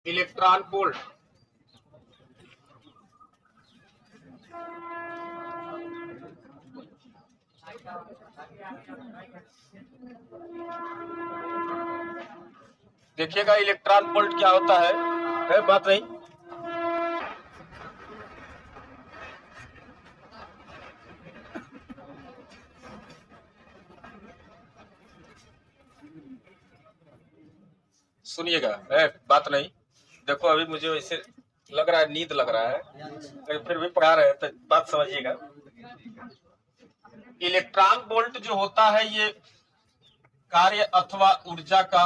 Electron volt. देखिएगा electron volt क्या होता है बात नहीं। सुनिएगा, बात नहीं। देखो अभी मुझे वैसे लग रहा है, नींद लग रहा है, लेकिन फिर भी पढ़ा रहे हैं तो बात समझिएगा। इलेक्ट्रॉन वोल्ट जो होता है ये कार्य अथवा ऊर्जा का,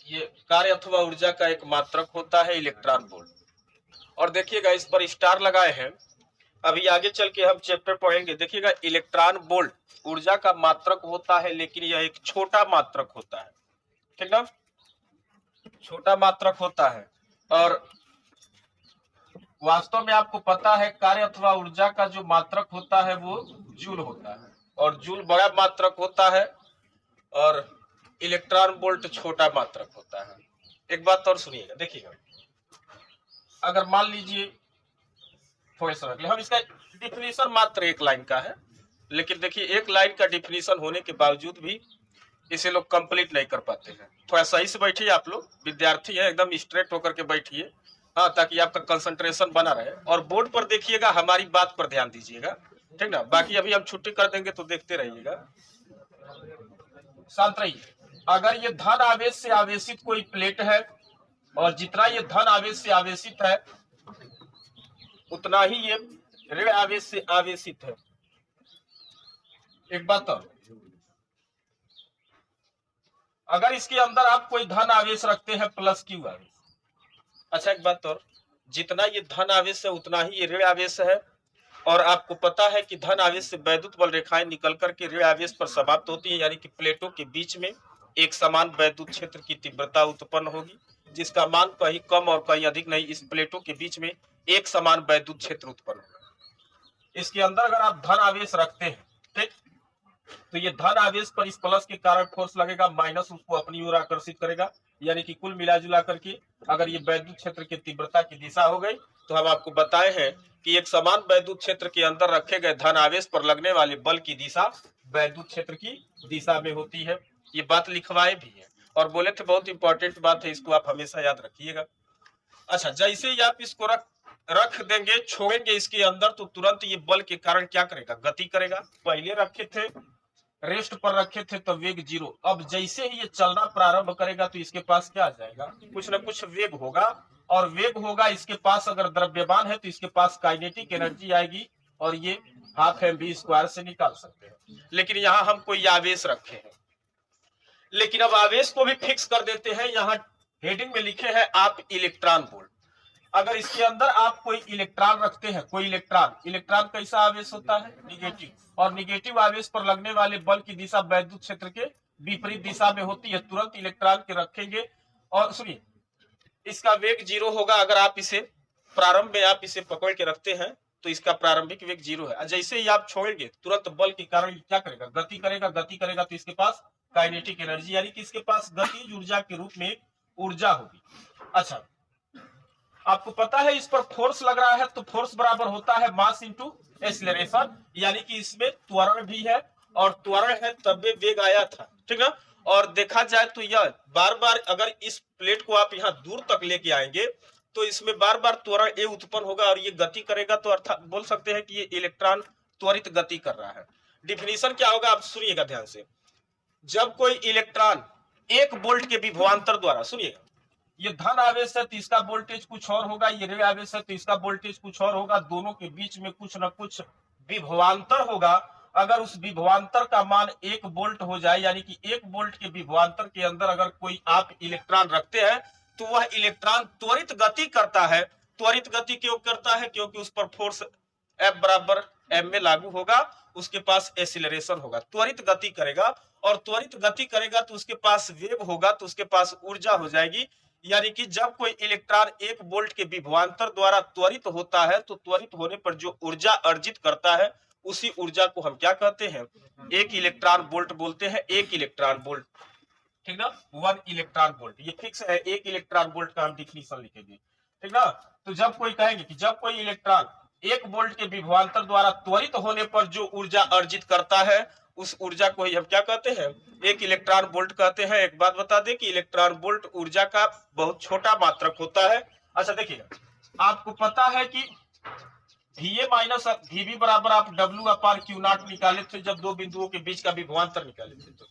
ये कार्य अथवा ऊर्जा का एक मात्रक होता है इलेक्ट्रॉन वोल्ट। और देखिएगा इस पर स्टार लगाए हैं, अभी आगे चल के हम चैप्टर पढ़ेंगे। देखिएगा इलेक्ट्रॉन वोल्ट ऊर्जा का मात्रक होता है, लेकिन यह एक छोटा मात्रक होता है, ठीक ना, छोटा मात्रक होता है। और वास्तव में आपको पता है कार्य अथवा ऊर्जा का जो मात्रक होता है वो जूल होता है, और जूल बड़ा मात्रक होता है और इलेक्ट्रॉन वोल्ट छोटा मात्रक होता है। एक बात और सुनिएगा, देखिएगा अगर मान लीजिए थोड़े समय के लिए हम इसका डिफिनीशन मात्र एक लाइन का है, लेकिन देखिए एक लाइन का डिफिनीशन होने के बावजूद भी इसे लोग कंप्लीट नहीं कर पाते हैं। थोड़ा सही से बैठिए, आप लोग विद्यार्थी है, एकदम स्ट्रेट होकर के बैठिए, हाँ, ताकि आपका कंसंट्रेशन बना रहे। और बोर्ड पर देखिएगा, हमारी बात पर ध्यान दीजिएगा, ठीक ना। बाकी अभी हम छुट्टी कर देंगे तो देखते रहिएगा, शांत रहिए। अगर ये धन आवेश से आवेशित कोई प्लेट है और जितना ये धन आवेश से आवेशित है उतना ही ये ऋण आवेश से आवेशित है। एक बात और, अगर इसके अंदर आप कोई धन आवेश रखते हैं प्लस क्यू आवेश, अच्छा एक बात और, जितना ये धन आवेश है उतना ही ये ऋण आवेश है। और आपको पता है कि धन आवेश से वैद्युत बल रेखाएं निकल करके ऋण आवेश पर समाप्त होती है, यानी कि प्लेटों के बीच में एक समान वैद्युत क्षेत्र की तीव्रता उत्पन्न होगी, जिसका मान कहीं कम और कहीं अधिक नहीं, इस प्लेटों के बीच में एक समान वैद्युत क्षेत्र उत्पन्न होगा। इसके अंदर अगर आप धन आवेश रखते हैं, ठीक, तो ये धन आवेश पर इस प्लस के कारण फोर्स लगेगा, माइनस उसको अपनी ओर आकर्षित करेगा, यानी कि कुल मिला जुला करके अगर ये वैद्युत क्षेत्र की तीव्रता की दिशा हो गई तो हम आपको बताए हैं कि एक समान वैद्युत क्षेत्र के अंदर रखे गए धन आवेश पर लगने वाले बल की दिशा वैद्युत क्षेत्र की दिशा में होती है। ये बात लिखवाए भी है और बोले थे, बहुत इंपॉर्टेंट बात है, इसको आप हमेशा याद रखिएगा। अच्छा, जैसे ही आप इसको रख देंगे, छोड़ेंगे इसके अंदर, तो तुरंत ये बल के कारण क्या करेगा, गति करेगा। पहले रखे थे रेस्ट पर रखे थे तो वेग 0, अब जैसे ही ये चलना प्रारंभ करेगा तो इसके पास क्या आ जाएगा, कुछ ना कुछ वेग होगा। और वेग होगा इसके पास, अगर द्रव्यमान है तो इसके पास काइनेटिक एनर्जी आएगी, और ये हाफ mv² से निकाल सकते हैं। लेकिन यहाँ हम कोई आवेश रखे हैं, लेकिन अब आवेश को भी फिक्स कर देते हैं। यहाँ हेडिंग में लिखे हैं आप इलेक्ट्रॉन वोल्ट। अगर इसके अंदर आप कोई इलेक्ट्रॉन रखते हैं, कोई इलेक्ट्रॉन कैसा आवेश होता है, निगेटिव, और निगेटिव आवेश पर लगने वाले बल की दिशा वैद्युत क्षेत्र के विपरीत दिशा में होती है। तुरंत इलेक्ट्रॉन के रखेंगे और सुनिए, इसका वेग 0 होगा। अगर आप इसे प्रारंभ में आप इसे पकड़ के रखते हैं तो इसका प्रारंभिक वेग 0 है। जैसे ही आप छोड़ेंगे तुरंत बल के कारण क्या करेगा, गति करेगा। गति करेगा तो इसके पास काइनेटिक एनर्जी, यानी कि इसके पास गतिज ऊर्जा के रूप में ऊर्जा होगी। अच्छा, आपको पता है इस पर फोर्स लग रहा है, तो फोर्स बराबर होता है मास इंटू एक्सीलरेशन, यानी कि इसमें त्वरण भी है, और त्वरण है तब वेग आया था, ठीक ना। और देखा जाए तो यह बार बार, अगर इस प्लेट को आप यहाँ दूर तक लेके आएंगे तो इसमें बार बार त्वरण ए उत्पन्न होगा और ये गति करेगा, तो अर्थात बोल सकते हैं कि ये इलेक्ट्रॉन त्वरित गति कर रहा है। डिफिनीशन क्या होगा, आप सुनिएगा ध्यान से। जब कोई इलेक्ट्रॉन 1 वोल्ट के विभवांतर द्वारा, सुनिएगा, ये धन आवेश है तो इसका वोल्टेज कुछ और होगा, ये ऋण आवेश है तो इसका वोल्टेज कुछ और होगा, दोनों के बीच में कुछ न कुछ विभवांतर होगा। अगर उस विभवांतर का मान 1 वोल्ट हो जाए, यानी कि 1 वोल्ट के विभवांतर के अंदर अगर कोई आप इलेक्ट्रॉन रखते हैं तो वह इलेक्ट्रॉन त्वरित गति करता है। त्वरित गति क्यों करता है, क्योंकि उस पर फोर्स F बराबर m में लागू होगा, उसके पास एक्सीलरेशन होगा, त्वरित गति करेगा। और त्वरित गति करेगा तो उसके पास वेग होगा, तो उसके पास ऊर्जा हो जाएगी। यानी कि जब कोई इलेक्ट्रॉन 1 वोल्ट के विभवांतर द्वारा त्वरित होता है तो त्वरित होने पर जो ऊर्जा अर्जित करता है उसी ऊर्जा को हम क्या कहते हैं, 1 इलेक्ट्रॉन वोल्ट बोलते हैं। 1 इलेक्ट्रॉन वोल्ट, ठीक ना, 1 इलेक्ट्रॉन वोल्ट, ये फिक्स है, 1 इलेक्ट्रॉन वोल्ट का हम डिफिनीशन लिखेंगे, ठीक ना। तो जब कोई कहेंगे कि जब कोई इलेक्ट्रॉन 1 वोल्ट के विभवांतर द्वारा त्वरित होने पर जो ऊर्जा अर्जित करता है, उस ऊर्जा को ही हम क्या कहते हैं, 1 इलेक्ट्रॉन वोल्ट कहते हैं। एक बात बता दें कि इलेक्ट्रॉन वोल्ट ऊर्जा का बहुत छोटा मात्रक होता है। अच्छा देखिएगा, आपको पता है कि VA माइनस VB बराबर आप W/Q0 निकाले थे जब दो बिंदुओं के बीच का विभवांतर निकाले थे। तो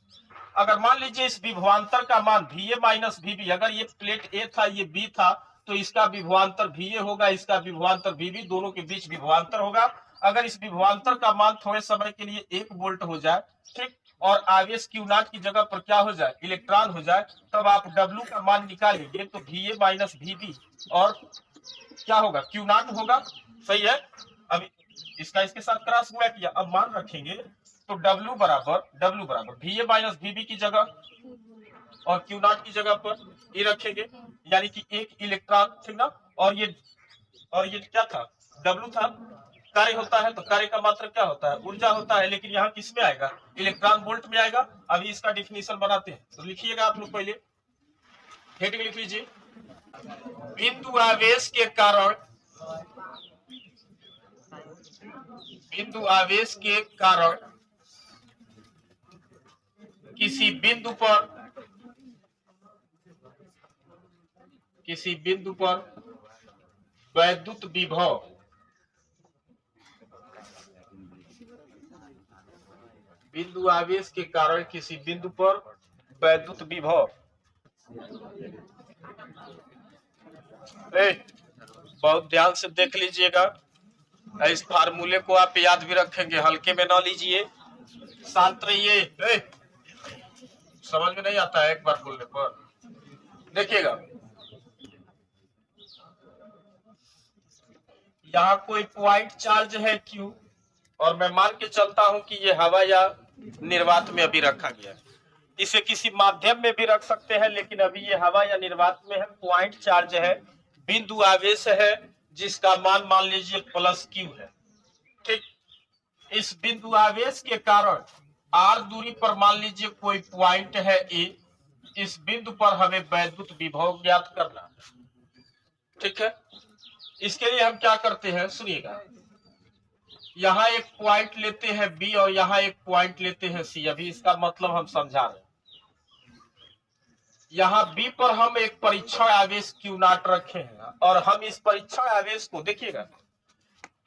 अगर मान लीजिए इस विभवांतर का मान VA माइनस VB, अगर ये प्लेट A था, ये B था, तो इसका विभवांतर VA होगा, इसका विभवांतर VB, दोनों के बीच विभवांतर होगा। अगर इस विभवांतर का मान थोड़े समय के लिए 1 वोल्ट हो जाए, ठीक, और आवेश Q0 की जगह पर क्या हो जाए, इलेक्ट्रॉन हो जाए, तब आप W का मान निकालेंगे तो VA माइनस VB और क्या होगा, Q0 होगा। सही है। अब इसका इसके साथ क्रॉस हुआ किया, अब मान रखेंगे तो W बराबर VA माइनस VB की जगह और Q0 की जगह पर ये रखेंगे, यानी कि 1 इलेक्ट्रॉन, ठीक ना। और ये क्या था, W था, कार्य होता है तो कार्य का मात्रक क्या होता है, ऊर्जा होता है, लेकिन यहाँ किस में आएगा, इलेक्ट्रॉन वोल्ट में आएगा। अभी इसका डिफिनीशन बनाते हैं, तो लिखिएगा आप लोग, पहले हेडिंग लिख लीजिए, बिंदु आवेश के कारण, बिंदु आवेश के कारण किसी बिंदु पर वैद्युत विभव बिंदु आवेश के कारण किसी बिंदु पर वैद्युत विभव, बहुत ध्यान से देख लीजिएगा, इस फार्मूले को आप याद भी रखेंगे, हल्के में ना लीजिए, शांत रहिए, समझ में नहीं आता है एक बार बोलने पर। देखिएगा, यहाँ कोई पॉइंट चार्ज है Q, और मैं मान के चलता हूं कि ये हवा या निर्वात में अभी रखा गया है। इसे किसी माध्यम में भी रख सकते हैं, लेकिन अभी ये हवा या निर्वात में है, पॉइंट चार्ज है, बिंदु आवेश है, जिसका मान लीजिए +Q है, ठीक। इस बिंदु आवेश के कारण R दूरी पर मान लीजिए कोई पॉइंट है A, इस बिंदु पर हमें वैद्युत विभव ज्ञात करना है, ठीक है। इसके लिए हम क्या करते हैं, सुनिएगा, यहाँ एक पॉइंट लेते हैं B और यहाँ एक पॉइंट लेते हैं C। अभी इसका मतलब हम समझा रहे हैं। यहाँ B पर हम एक परीक्षण आवेश Q0 रखे हैं, और हम इस परीक्षण आवेश को, देखिएगा,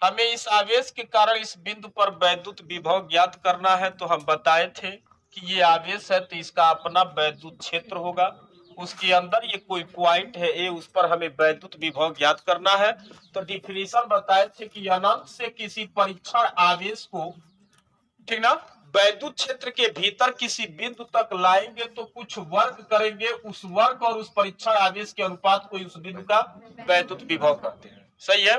हमें इस आवेश के कारण इस बिंदु पर वैद्युत विभव ज्ञात करना है। तो हम बताए थे कि ये आवेश है तो इसका अपना वैद्युत क्षेत्र होगा, उसके अंदर ये कोई पॉइंट है A, उस पर हमें वैद्युत विभव ज्ञात करना है। तो डिफिनीशन बताए थे कि अनंत से किसी परीक्षण आवेश को, ठीक ना, वैद्युत क्षेत्र के भीतर किसी बिंदु तक लाएंगे तो कुछ वर्ग करेंगे, उस वर्ग और उस परीक्षण आवेश के अनुपात को उस बिंदु का वैद्युत विभव कहते हैं। सही है।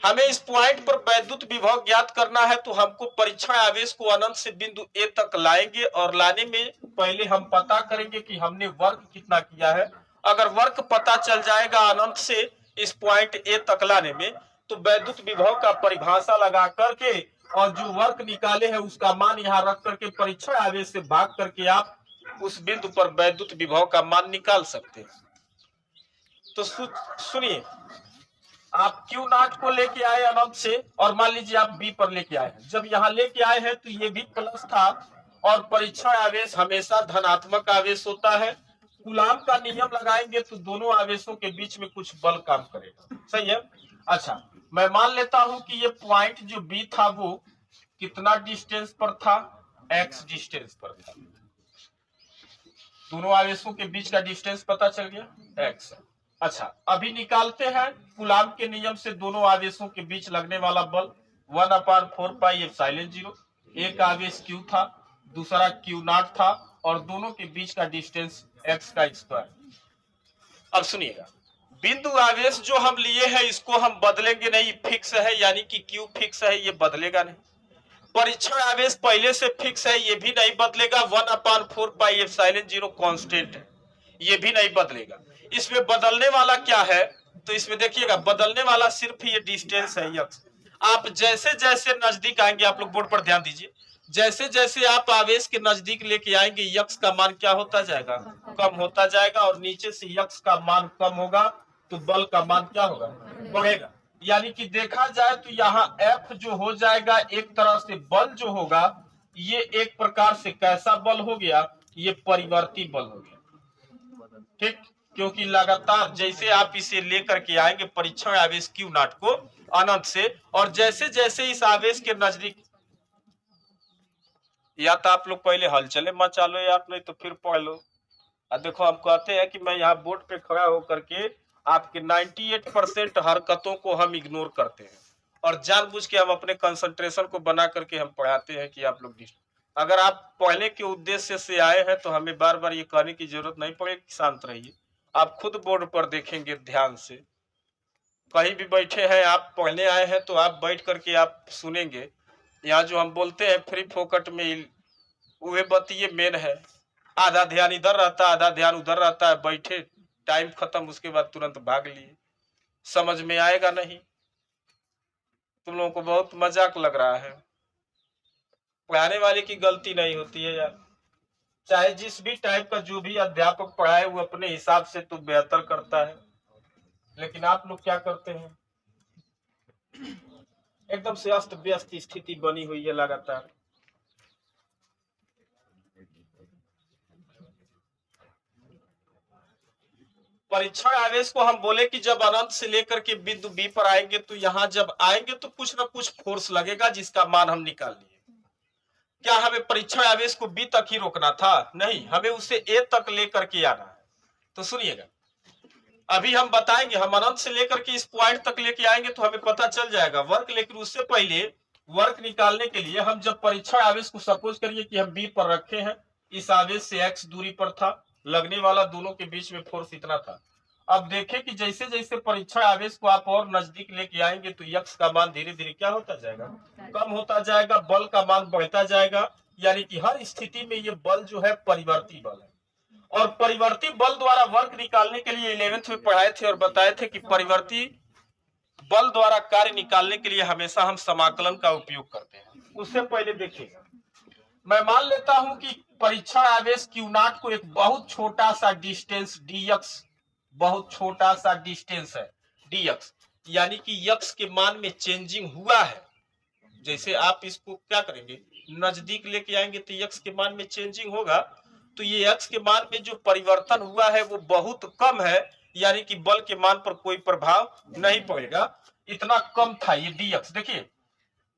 हमें इस पॉइंट पर वैद्युत विभव ज्ञात करना है, तो हमको परीक्षण आवेश को अनंत से बिंदु A तक लाएंगे, और लाने में पहले हम पता करेंगे कि हमने वर्क कितना किया है। अगर वर्क पता चल जाएगा अनंत से इस पॉइंट A तक लाने में, तो वैद्युत विभव का परिभाषा लगा करके और जो वर्क निकाले हैं उसका मान यहाँ रख करके परीक्षण आवेश से भाग करके आप उस बिंदु पर वैद्युत विभव का मान निकाल सकते हैं। तो सुनिए, आप Q0 को लेके आए अनंत से, और मान लीजिए आप B पर लेके आए हैं। जब यहाँ लेके आए हैं तो ये भी प्लस था, और परीक्षण आवेश हमेशा धनात्मक आवेश होता है। कूलाम का नियम लगाएंगे तो दोनों आवेशों के बीच में कुछ बल काम करेगा। सही है। अच्छा, मैं मान लेता हूं कि ये पॉइंट जो B था वो कितना डिस्टेंस पर था, x डिस्टेंस पर था। दोनों आवेशों के बीच का डिस्टेंस पता चल गया, x। अच्छा, अभी निकालते हैं कूलाम के नियम से दोनों आवेशों के बीच लगने वाला बल 1/4πε0। एक आवेश Q था, दूसरा Q0 था, और दोनों के बीच का डिस्टेंस x का स्क्वायर। अब सुनिएगा, बिंदु आवेश जो हम लिए हैं इसको हम बदलेंगे नहीं, फिक्स है, यानी कि Q फिक्स है, ये बदलेगा नहीं। परीक्षण आवेश पहले से फिक्स है, ये भी नहीं बदलेगा, 1/4πε0 कांस्टेंट है, ये भी नहीं बदलेगा। इसमें बदलने वाला क्या है, तो इसमें देखिएगा, बदलने वाला सिर्फ ये डिस्टेंस है x। आप जैसे जैसे नजदीक आएंगे, आप लोग बोर्ड पर ध्यान दीजिए, जैसे जैसे आप आवेश के नजदीक लेके आएंगे यक्स का मान क्या होता जाएगा, कम होता जाएगा, और नीचे से यक्स का मान कम होगा तो बल का मान क्या होगा, बढ़ेगा। यानी कि देखा जाए तो यहाँ एफ जो हो जाएगा एक तरह से बल जो होगा ये एक प्रकार से कैसा बल हो गया, ये परिवर्ती बल हो गया। ठीक, क्योंकि लगातार जैसे आप इसे लेकर के आएंगे परीक्षण आवेश क्यू नॉट को अनंत से, और जैसे जैसे इस आवेश के नजदीक, या तो आप लोग पहले हलचले मचा लो यार, नहीं तो फिर पढ़ लो। देखो हम कहते हैं कि मैं यहाँ बोर्ड पे खड़ा होकर के आपके 98% हरकतों को हम इग्नोर करते हैं और जानबूझ के हम अपने कंसंट्रेशन को बना करके हम पढ़ाते हैं कि आप लोग अगर आप पढ़ने के उद्देश्य से आए हैं तो हमें बार बार ये कहने की जरूरत नहीं पड़ेगी, शांत रहिए। आप खुद बोर्ड पर देखेंगे ध्यान से, कहीं भी बैठे हैं आप पढ़ने आए हैं तो आप बैठ करके आप सुनेंगे। यहाँ जो हम बोलते हैं फ्री फोकट में वह बतिये मेन है, आधा ध्यान इधर रहता है आधा ध्यान उधर रहता है, बैठे टाइम खत्म उसके बाद तुरंत भाग लिए, समझ में आएगा नहीं। तुम लोगों को बहुत मजाक लग रहा है, पढ़ाने वाले की गलती नहीं होती है यार, चाहे जिस भी टाइप का जो भी अध्यापक पढ़ाए वो अपने हिसाब से तो बेहतर करता है, लेकिन आप लोग क्या करते हैं, एकदम से अस्त व्यस्त स्थिति बनी हुई है लगातार। परीक्षण आवेश को हम बोले कि जब अनंत से लेकर के बिंदु बी पर आएंगे तो यहाँ जब आएंगे तो कुछ ना कुछ फोर्स लगेगा जिसका मान हम निकाल लिए। क्या हमें परीक्षण आवेश को बी तक ही रोकना था? नहीं, हमें उसे ए तक लेकर के आना है। तो सुनिएगा, अभी हम बताएंगे, हम अनंत से लेकर के इस पॉइंट तक लेके आएंगे तो हमें पता चल जाएगा वर्क, लेकिन उससे पहले वर्क निकालने के लिए हम जब परीक्षण आवेश को सपोज करिए कि हम बी पर रखे हैं, इस आवेश से एक्स दूरी पर था, लगने वाला दोनों के बीच में फोर्स इतना था। अब देखें कि जैसे जैसे परीक्षण आवेश को आप और नजदीक लेके आएंगे तो यक्स का मान धीरे धीरे क्या होता जाएगा, कम होता जाएगा, बल का मान बढ़ता जाएगा। यानी कि हर स्थिति में ये बल जो है परिवर्ती बल है, और परिवर्ती बल द्वारा वर्क निकालने के लिए 11th में पढ़ाए थे और बताए थे कि परिवर्ती बल द्वारा कार्य निकालने के लिए हमेशा हम समाकलन का उपयोग करते हैं। उससे पहले देखिएगा, मैं मान लेता हूं कि परीक्षण आवेश क्यू नॉट को एक बहुत छोटा सा डिस्टेंस dx, बहुत छोटा सा डिस्टेंस है dx, यानी कि यक्स के मान में चेंजिंग हुआ है। जैसे आप इसको क्या करेंगे, नजदीक लेके आएंगे तो यक्स के मान में चेंजिंग होगा, तो ये यक्स के मान में जो परिवर्तन हुआ है वो बहुत कम है, यानी कि बल के मान पर कोई प्रभाव नहीं पड़ेगा, इतना कम था ये dx। देखिए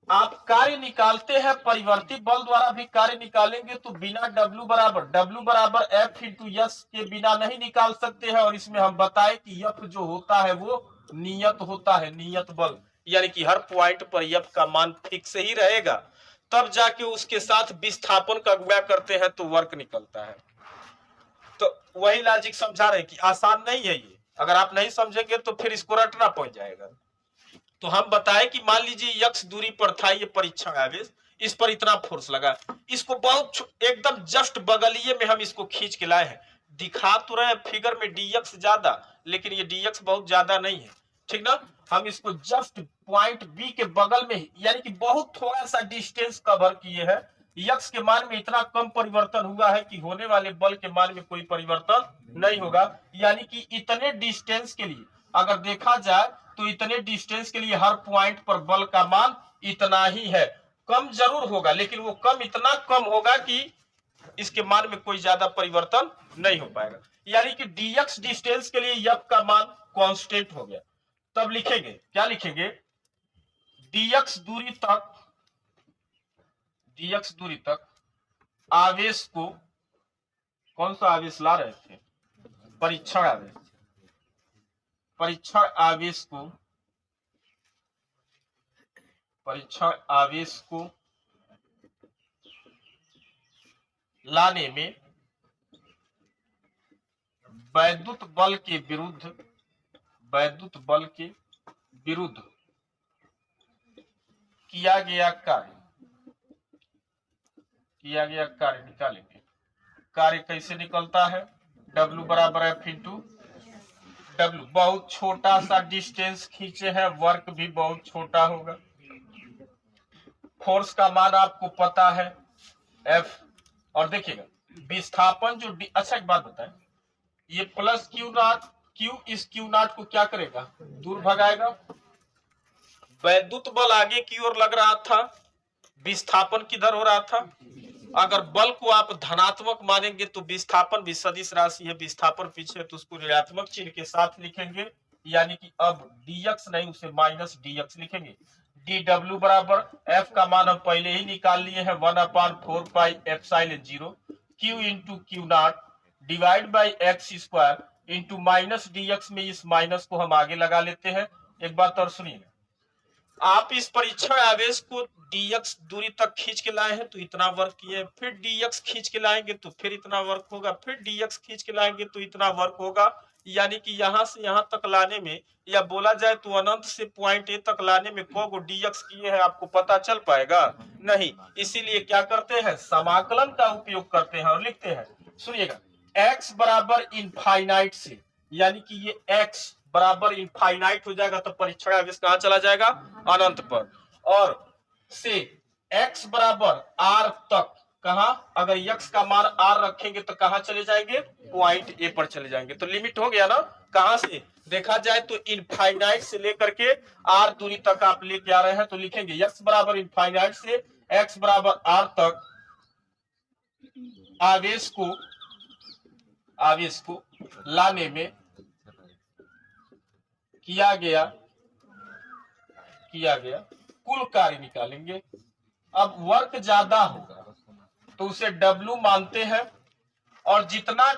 आप कार्य निकालते हैं परिवर्ती बल द्वारा भी कार्य निकालेंगे तो बिना W बराबर F इंटू यस के बिना नहीं निकाल सकते हैं, और इसमें हम बताए कि F जो होता है वो नियत होता है, नियत बल, यानी कि हर पॉइंट पर F का मान फिक्स ही रहेगा, तब जाके उसके साथ विस्थापन का गुणा करते हैं तो वर्क निकलता है। तो वही लॉजिक समझा रहे कि आसान नहीं है ये, अगर आप नहीं समझेंगे तो फिर इसको रटना पड़ जाएगा। तो हम बताए कि मान लीजिए यक्स दूरी पर था ये परीक्षण आवेश, इस पर इतना फोर्स लगा, इसको बहुत एकदम जस्ट बगलिए में हम इसको खींच के लाए हैं, दिखा तो रहे फिगर में dx ज्यादा, लेकिन ये dx बहुत ज्यादा नहीं है, ठीक ना। हम इसको जस्ट पॉइंट बी के बगल में, यानी कि बहुत थोड़ा सा डिस्टेंस कवर किए हैं, यक्स के मान में इतना कम परिवर्तन हुआ है कि होने वाले बल के मान में कोई परिवर्तन नहीं होगा। यानी कि इतने डिस्टेंस के लिए अगर देखा जाए तो इतने डिस्टेंस के लिए हर पॉइंट पर बल का मान इतना ही है, कम जरूर होगा लेकिन वो कम इतना कम होगा कि इसके मान में कोई ज्यादा परिवर्तन नहीं हो पाएगा। यानी कि dx डिस्टेंस के लिए f का मान कांस्टेंट हो गया। तब लिखेंगे, क्या लिखेंगे, dx दूरी तक आवेश को, कौन सा आवेश ला रहे थे, परीक्षण आवेश, परीक्षण आवेश को लाने में वैद्युत बल के विरुद्ध किया गया कार्य निकालेंगे। कार्य कैसे निकलता है, W बराबर F इंटू W, बहुत छोटा सा डिस्टेंस खींचे हैं, वर्क भी बहुत छोटा होगा, फोर्स का मान आपको पता है एफ। और देखिएगा विस्थापन जो अच्छा एक बात बताएं, ये प्लस क्यू नॉट, क्यू इस क्यू नॉट को क्या करेगा, दूर भगाएगा। वैद्युत बल आगे की ओर लग रहा था, विस्थापन किधर हो रहा था। अगर बल को आप धनात्मक मानेंगे तो विस्थापन भी सदिश राशि है, विस्थापन पीछे तो उसको ऋणात्मक चिन्ह के साथ लिखेंगे, यानी कि अब dx नहीं उसे माइनस dx लिखेंगे। dw बराबर f का मान हम पहले ही निकाल लिए हैं 1/4πε0 q into Q not divide by x square into minus dx में इस माइनस को हम आगे लगा लेते हैं। एक बात और सुनिए, आप इस परीक्षण आवेश को dx दूरी तक खींच के लाए हैं तो इतना वर्क किए, फिर dx खींच के लाएंगे तो फिर इतना वर्क होगा, फिर dx खींच के लाएंगे तो इतना वर्क होगा, यानी कि यहां से यहां तक लाने में, या बोला जाए तो अनंत से पॉइंट ए तक लाने में को dx किए हैं आपको पता चल पाएगा नहीं। इसीलिए क्या करते हैं, समाकलन का उपयोग करते हैं और लिखते हैं। सुनिएगा x बराबर इनफाइनाइट से, यानी कि ये x बराबर इनफाइनाइट हो जाएगा तो परीक्षण आवेश कहां चला जाएगा, अनंत पर। और से x बराबर r तक, कहा अगर x का मान r रखेंगे तो कहां चले जाएंगे, पॉइंट ए पर चले जाएंगे। तो लिमिट हो गया ना, कहां से देखा जाए तो इनफाइनाइट से लेकर के r दूरी तक आप लेके आ रहे हैं, तो लिखेंगे x बराबर इनफाइनाइट से x बराबर r तक आवेश को लाने में किया गया कुल कार्य निकालेंगे। अब वर्क ज्यादा होगा तो उसे W मानते हैं, और जितना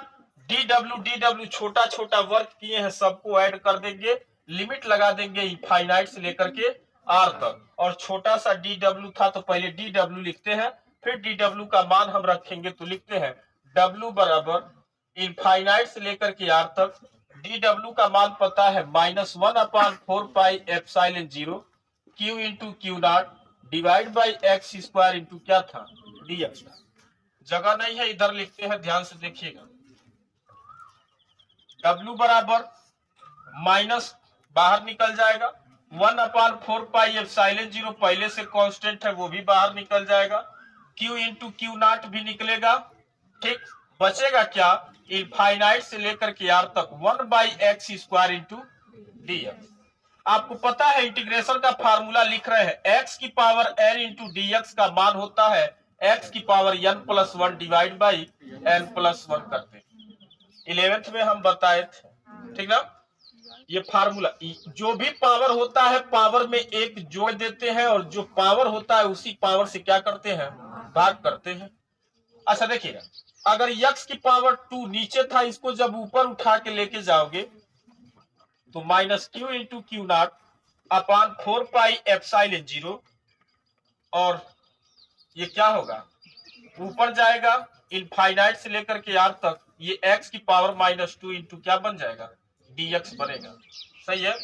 dw छोटा छोटा वर्क किए हैं सबको ऐड कर देंगे, लिमिट लगा देंगे इनफाइनाइट से लेकर के r तक। और छोटा सा dw था तो पहले dw लिखते हैं, फिर dw का मान हम रखेंगे तो लिखते हैं w बराबर इनफाइनाइट से लेकर के r तक, dw का मान पता है -1/4πε0 q into Q not divide by x square into क्या था, dx था। जगह नहीं है इधर लिखते हैं, ध्यान से देखिएगा। w बराबर माइनस बाहर निकल जाएगा, 1/4πε0 पहले से कांस्टेंट है वो भी बाहर निकल जाएगा, q इंटू क्यू नॉट भी निकलेगा। ठीक, बचेगा क्या, इनफाइनाइट से लेकर के r तक 1/x स्क्वायर इंटू dx। आपको पता है इंटीग्रेशन का फार्मूला लिख रहे हैं, x की पावर n इंटू dx का मान होता है x की power n+1 divide by n+1 करते 11th में हम बताए थे, ठीक ना। ये फार्मूला, जो भी पावर होता है पावर में एक जोड़ देते हैं, और जो पावर होता है उसी पावर से क्या करते हैं, भाग करते हैं। अच्छा देखिएगा, अगर x की पावर 2 नीचे था, इसको जब ऊपर उठा के लेके जाओगे तो -q इंटू क्यू नॉट अपान 4πε0, और ये क्या होगा, ऊपर जाएगा इनफाइनाइट से लेकर के r तक, ये x की पावर -2 इंटू क्या बन जाएगा, dx बनेगा। सही है।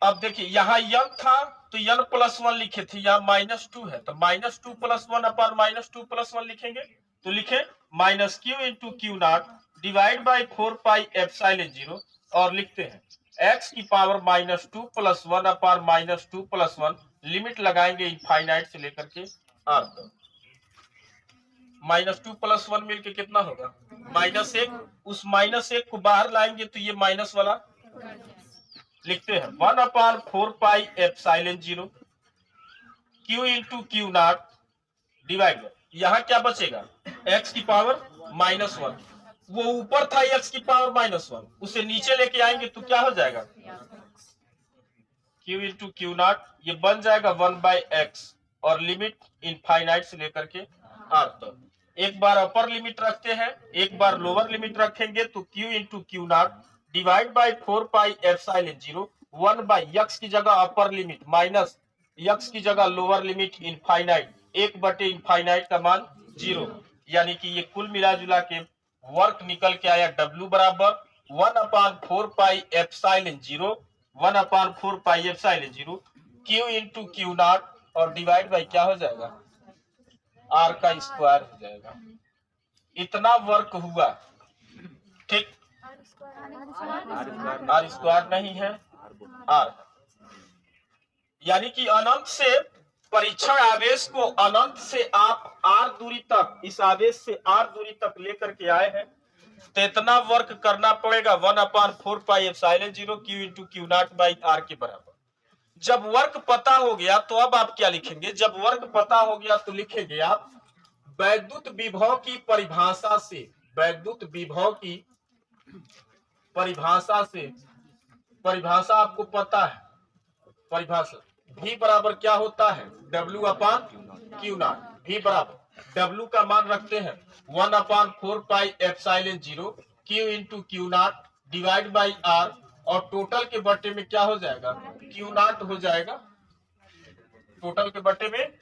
अब देखिए यहाँ n था तो n+1 लिखे थे, यहाँ -2 है तो -2 + 1 अपान -2 + 1 लिखेंगे, तो लिखे -q into Q not divide by 4πε0, और लिखते हैं x की पावर -2 + 1 अपान -2 + 1, लिमिट लगाएंगे इनफाइनाइट से लेकर के r तक। -2 + 1 मिलके कितना होगा, -1, उस -1 को बाहर लाएंगे तो ये माइनस वाला लिखते हैं 1/4πε0 q into Q not divide, यहाँ क्या बचेगा, x की पावर -1, वो ऊपर था x की पावर -1, उसे नीचे लेके आएंगे तो क्या हो जाएगा, q इंटू क्यू नॉट, ये बन जाएगा 1/x, और लिमिट इनफाइनाइट से लेकर के r तक। एक बार अपर लिमिट रखते हैं, एक बार लोअर लिमिट रखेंगे, तो q into Q not divide by 4πε0, 1/x की जगह अपर लिमिट माइनस x की जगह लोअर लिमिट इनफाइनाइट, 1/इनफाइनाइट का मान 0, यानी कि ये कुल मिला जुला के वर्क निकल के आया W बराबर 1/4πε0 q इंटू क्यू नॉट, और डिवाइड बाई क्या हो जाएगा, r का स्क्वायर हो जाएगा। इतना वर्क हुआ, ठीक, r स्क्वायर नहीं है, r, यानी कि अनंत से परीक्षण आवेश को अनंत से आप r दूरी तक, इस आवेश से r दूरी तक लेकर के आए हैं, तो इतना वर्क करना पड़ेगा 1/4πε0 q into Q naught by r के बराबर। जब वर्क पता हो गया तो अब आप क्या लिखेंगे? जब वर्क पता हो गया तो लिखेंगे आप वैद्युत विभव की परिभाषा से, वैद्युत विभव की परिभाषा से, परिभाषा आपको पता है, परिभाषा V बराबर क्या होता है? W upon Q not. V बराबर W का मान रखते हैं 1/4πε0 Q into Q not divide by R, और टोटल के बटे में क्या हो जाएगा? क्यू नॉट हो जाएगा। टोटल के बटे में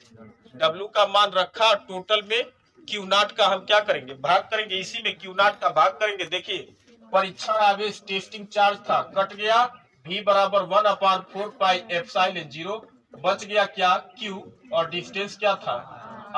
W का मान रखा, टोटल में क्यू नॉट का हम क्या करेंगे? भाग करेंगे, इसी में क्यू नॉट का भाग करेंगे। देखिए परीक्षण आवेश टेस्टिंग चार्ज था, कट गया, V बराबर 1/4πε0, बच गया क्या? Q, और डिस्टेंस क्या था?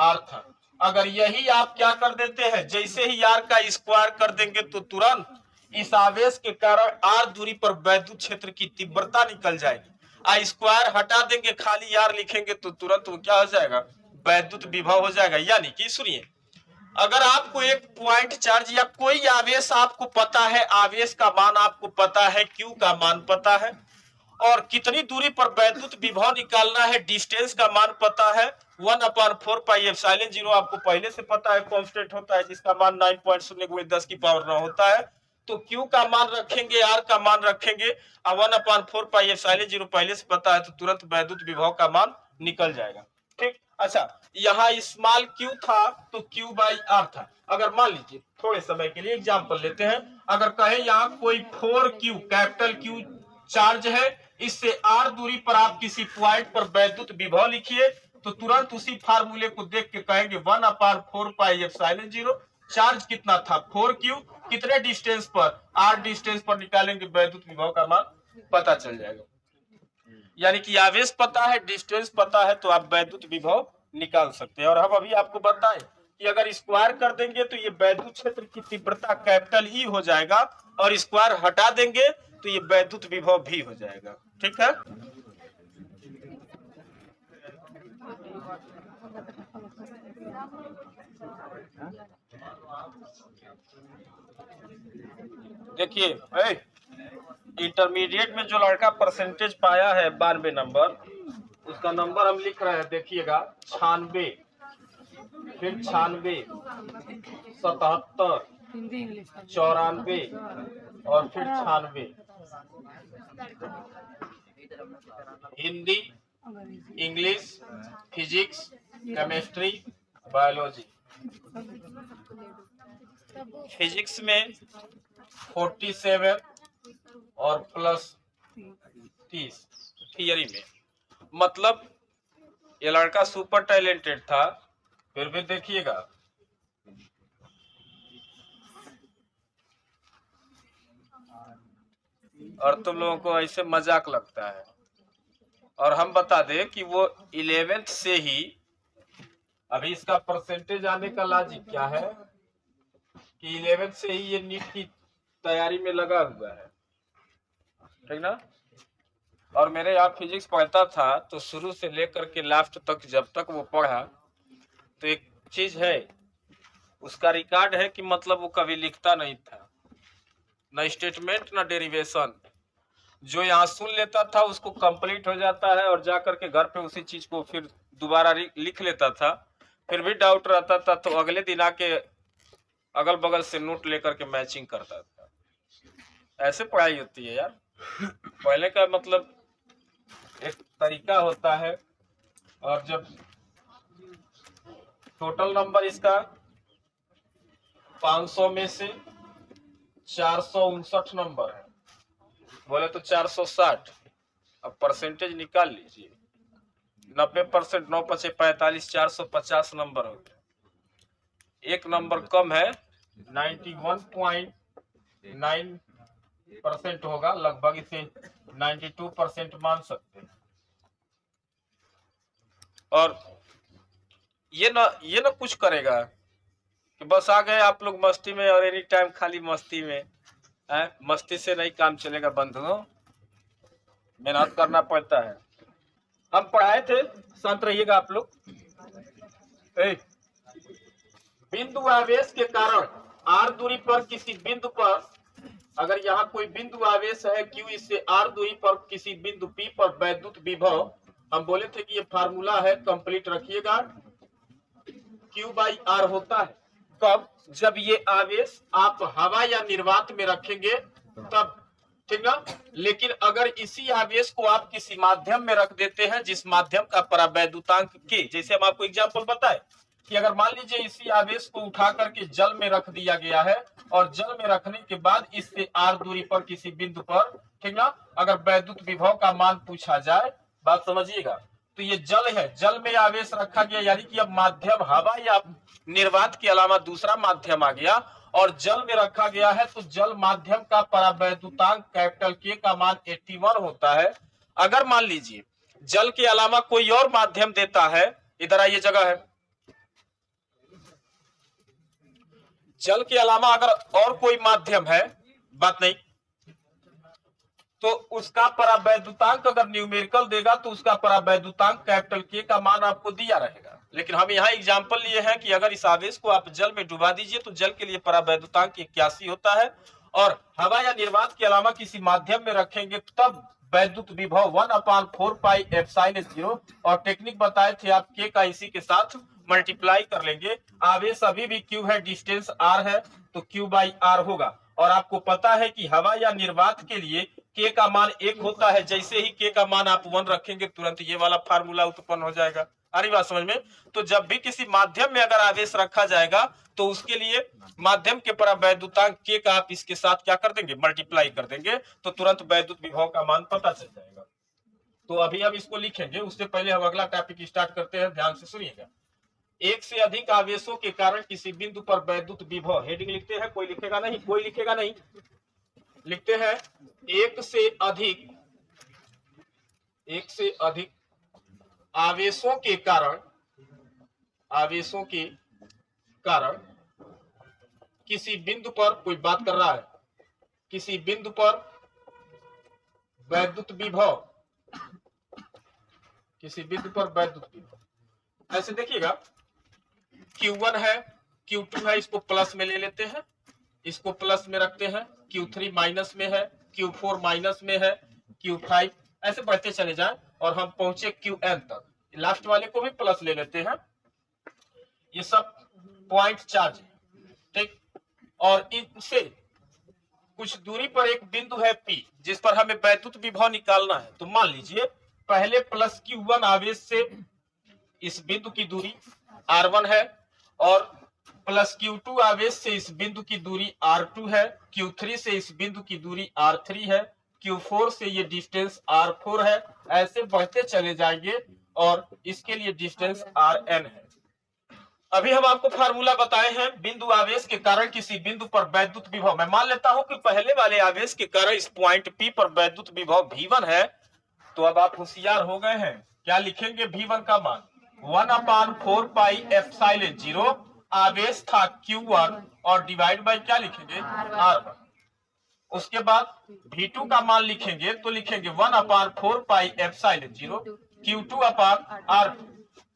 R था। अगर यही आप क्या कर देते हैं, जैसे ही R का स्क्वायर कर देंगे तो तुरंत इस आवेश के कारण R दूरी पर वैद्युत क्षेत्र की तीव्रता निकल जाएगी। स्क्वायर हटा देंगे, खाली R लिखेंगे तो तुरंत वो क्या हो जाएगा? वैद्युत विभव हो जाएगा। यानी कि सुनिए, अगर आपको एक पॉइंट चार्ज या कोई आवेश आपको पता है, आवेश का मान आपको पता है, Q का मान पता है, और कितनी दूरी पर वैद्युत विभव निकालना है, डिस्टेंस का मान पता है, 1/4πε0 आपको पहले से पता है, कांस्टेंट होता है जिसका मान 9.0 × 10⁻9 होता है। तो Q का मान रखेंगे, R का मान रखेंगे, और 1/4πε0 पहले से पता है, तो तुरंत वैद्युत विभव का मान निकल जाएगा। ठीक। अच्छा, यहाँ स्मॉल q था तो q बाई r था। अगर मान लीजिए थोड़े समय के लिए एग्जांपल लेते हैं, अगर कहे यहाँ कोई 4q कैपिटल Q चार्ज है, इससे r दूरी पर आप किसी पॉइंट पर वैद्युत विभव लिखिए, तो तुरंत उसी फार्मूले को देख के कहेंगे 1/4πε0, चार्ज कितना था? 4q, कितने डिस्टेंस पर? r डिस्टेंस पर निकालेंगे, वैद्युत विभव का मान पता चल जाएगा। यानी कि आवेश पता है, डिस्टेंस पता है, तो आप वैद्युत विभव निकाल सकते हैं। और हम अभी आपको बताएं कि अगर स्क्वायर कर देंगे तो ये वैद्युत क्षेत्र की तीव्रता कैपिटल E हो जाएगा, और स्क्वायर हटा देंगे तो ये वैद्युत विभव भी हो जाएगा। ठीक है। देखिए इंटरमीडिएट में जो लड़का परसेंटेज पाया है 92 नंबर, उसका नंबर हम लिख रहे हैं, देखिएगा 96, फिर 96, 77, 94 और फिर 96। Hindi, English, physics, chemistry, biology. Physics में 47 और प्लस 30 थियरी में। मतलब ये लड़का सुपर टैलेंटेड था। फिर भी देखिएगा और तुम लोगों को ऐसे मजाक लगता है। और हम बता दें कि वो 11th से ही, अभी इसका परसेंटेज आने का लॉजिक क्या है कि 11th से ही ये नीट की तैयारी में लगा हुआ है, ठीक ना। और मेरे यहाँ फिजिक्स पढ़ता था तो शुरू से लेकर के लास्ट तक जब तक वो पढ़ा, तो एक चीज है उसका रिकॉर्ड है कि मतलब वो कभी लिखता नहीं था, न स्टेटमेंट न डेरिवेशन। जो यहाँ सुन लेता था उसको कंप्लीट हो जाता है, और जाकर के घर पे उसी चीज को फिर दोबारा लिख लेता था। फिर भी डाउट रहता था तो अगले दिन आके अगल बगल से नोट लेकर के मैचिंग करता था। ऐसे पढ़ाई होती है यार। पहले का मतलब एक तरीका होता है, और जब टोटल नंबर इसका 500 में से 459 नंबर है, बोले तो 460। अब परसेंटेज निकाल लीजिए, 90%, 9 × 5 = 45, 450 नंबर हो गया। एक नंबर कम है, 91.9% होगा, लगभग इसे 92% मान सकते हैं। और ये ना कुछ करेगा कि बस आ गए आप लोग मस्ती में, और एनी टाइम खाली मस्ती में। मस्ती से नहीं काम चलेगा बंधुओं, मेहनत करना पड़ता है। हम पढ़ाए थे, शांत रहिएगा आप लोग। बिंदु आवेश के कारण r दूरी पर किसी बिंदु पर, अगर यहाँ कोई बिंदु आवेश है q, इससे r दूरी पर किसी बिंदु p पर वैद्युत विभव, हम बोले थे कि ये फार्मूला है, कंप्लीट रखिएगा, Q/R होता है। कब? जब ये आवेश आप हवा या निर्वात में रखेंगे तब, ठीक ना। लेकिन अगर इसी आवेश को आप किसी माध्यम में रख देते हैं जिस माध्यम का परावैद्युतांक K, जैसे हम आपको एग्जांपल बताए कि अगर मान लीजिए इसी आवेश को उठा करके जल में रख दिया गया है और जल में रखने के बाद इससे r दूरी पर किसी बिंदु पर, ठीक ना, अगर वैद्युत विभव का मान पूछा जाए, बात समझिएगा, तो ये जल है, जल में आवेश रखा गया, यानी कि अब माध्यम हवा या निर्वात के अलावा दूसरा माध्यम आ गया और जल में रखा गया है, तो जल माध्यम का परावैद्युतांक कैपिटल K का मान 81 होता है। अगर मान लीजिए जल के अलावा कोई और माध्यम देता है, इधर आइए, जगह है, जल के अलावा अगर और कोई माध्यम है, बात नहीं, तो उसका परावैद्युतांक अगर न्यूमेरिकल देगा तो उसका परावैद्युतांक कैपिटल K का मान आपको दिया रहेगा। लेकिन हम यहाँ एग्जांपल लिए हैं कि अगर इस आवेश को आप जल में डुबा दीजिए तो जल के लिए परावैद्युतांक 81 होता है, और हवा या निर्वात के अलावा किसी माध्यम में रखेंगे तब वैद्युत विभव 1/4 पाई एप्सिलॉन 0, और टेक्निक बताए थे आप K का इसी के साथ मल्टीप्लाई कर लेंगे। आवेश अभी भी Q है, डिस्टेंस R है, तो Q/R होगा। और आपको पता है कि हवा या निर्वात के लिए K का मान 1 होता है, जैसे ही K का मान आप 1 रखेंगे तुरंत ये वाला फार्मूला उत्पन्न हो जाएगा। आ रही बात समझ में? तो जब भी किसी माध्यम में अगर आवेश रखा जाएगा तो उसके लिए माध्यम के परावैद्युतांक K का आप इसके साथ क्या कर देंगे, मल्टीप्लाई कर देंगे, तो तुरंत वैद्युत विभव का मान पता चल जाएगा। तो अभी हम इसको लिखेंगे, उससे पहले हम अगला टॉपिक स्टार्ट करते हैं, ध्यान से सुनिएगा। एक से अधिक आवेशों के कारण किसी बिंदु पर वैद्युत विभव, हेडिंग लिखते हैं, कोई लिखेगा नहीं, कोई लिखेगा नहीं, लिखते हैं एक से अधिक आवेशों के कारण किसी बिंदु पर, कोई बात कर रहा है, किसी बिंदु पर वैद्युत विभव, किसी बिंदु पर वैद्युत विभव, ऐसे देखिएगा, Q1 है, Q2 है, इसको प्लस में ले लेते हैं, इसको प्लस में रखते हैं, Q3 माइनस में है, Q4 माइनस में है, Q5, ऐसे बढ़ते चले जाएं और हम पहुंचे Qn तक। लास्ट वाले को भी प्लस ले लेते हैं, ये सब पॉइंट चार्ज है, ठीक। और इनसे कुछ दूरी पर एक बिंदु है P, जिस पर हमें वैद्युत विभव निकालना है। तो मान लीजिए पहले प्लस Q1 आवेश से इस बिंदु की दूरी R1 है, और प्लस Q2 आवेश से इस बिंदु की दूरी R2 है, Q3 से इस बिंदु की दूरी R3 है, Q4 से ये डिस्टेंस R4 है, ऐसे बढ़ते चले जाएंगे और इसके लिए डिस्टेंस Rn है। अभी हम आपको फार्मूला बताए हैं बिंदु आवेश के कारण किसी बिंदु पर वैद्युत विभव। मैं मान लेता हूं कि पहले वाले आवेश के कारण इस पॉइंट P पर वैद्युत विभव V1 है, तो अब आप होशियार हो गए हैं, क्या लिखेंगे V1 का मान 1/4 पाई एप्सिलॉन 0, आवेश था Q1 और डिवाइड बाय क्या लिखेंगे, R1। उसके बाद V2 का मान लिखेंगे तो लिखेंगे 1/4 पाई एप्सिलॉन 0 Q2/R2।